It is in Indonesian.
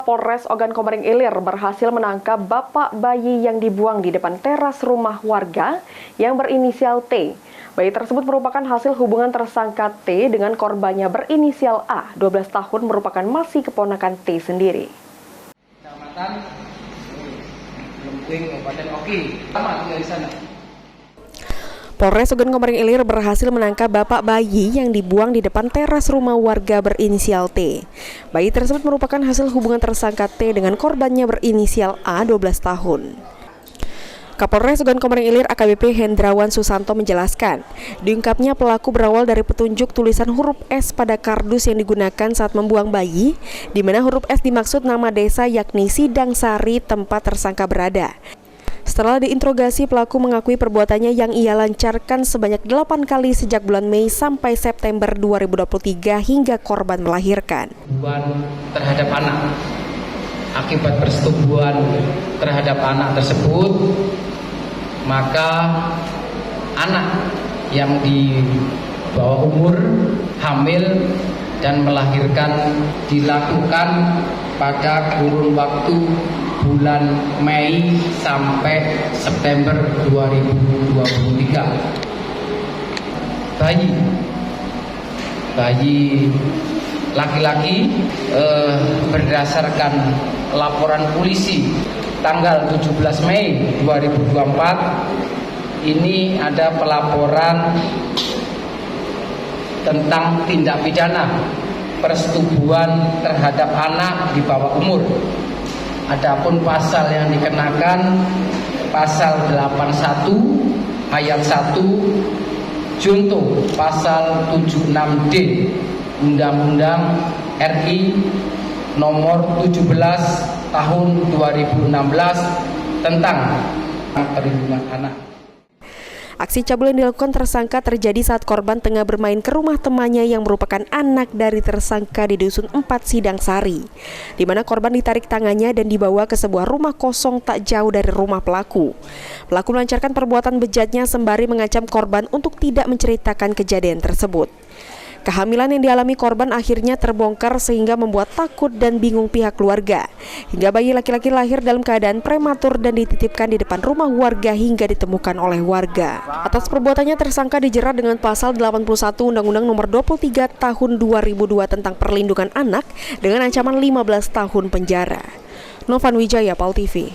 Kapolres Ogan Komering Ilir berhasil menangkap bapak bayi yang dibuang di depan teras rumah warga yang berinisial T. Bayi tersebut merupakan hasil hubungan tersangka T dengan korbannya berinisial A, 12 tahun, merupakan masih keponakan T sendiri. Kecamatan Lemping, Kabupaten Oki. Lama tinggal di sana. Polres Ogan Komering Ilir berhasil menangkap bapak bayi yang dibuang di depan teras rumah warga berinisial T. Bayi tersebut merupakan hasil hubungan tersangka T dengan korbannya berinisial A, 12 tahun. Kapolres Ogan Komering Ilir AKBP Hendrawan Susanto menjelaskan, diungkapnya pelaku berawal dari petunjuk tulisan huruf S pada kardus yang digunakan saat membuang bayi, di mana huruf S dimaksud nama desa yakni Sidang Sari tempat tersangka berada. Setelah diinterogasi, pelaku mengakui perbuatannya yang ia lancarkan sebanyak 8 kali sejak bulan Mei sampai September 2023 hingga korban melahirkan. Terhadap anak, akibat persetubuhan terhadap anak tersebut, maka anak yang di bawah umur hamil dan melahirkan dilakukan pada kurun waktu bulan Mei sampai September 2023. Bayi laki-laki berdasarkan laporan polisi tanggal 17 Mei 2024 ini ada pelaporan tentang tindak pidana persetubuhan terhadap anak di bawah umur. Adapun pasal yang dikenakan pasal 81 ayat 1 junto pasal 76D Undang-Undang RI nomor 17 tahun 2016 tentang perlindungan anak. Aksi cabul yang dilakukan tersangka terjadi saat korban tengah bermain ke rumah temannya yang merupakan anak dari tersangka di Dusun 4 Sidang Sari, di mana korban ditarik tangannya dan dibawa ke sebuah rumah kosong tak jauh dari rumah pelaku. Pelaku melancarkan perbuatan bejatnya sembari mengancam korban untuk tidak menceritakan kejadian tersebut. Kehamilan yang dialami korban akhirnya terbongkar sehingga membuat takut dan bingung pihak keluarga. Hingga bayi laki-laki lahir dalam keadaan prematur dan dititipkan di depan rumah warga hingga ditemukan oleh warga. Atas perbuatannya tersangka dijerat dengan pasal 81 Undang-Undang Nomor 23 Tahun 2002 tentang perlindungan anak dengan ancaman 15 tahun penjara. Novan Wijaya, PAL TV.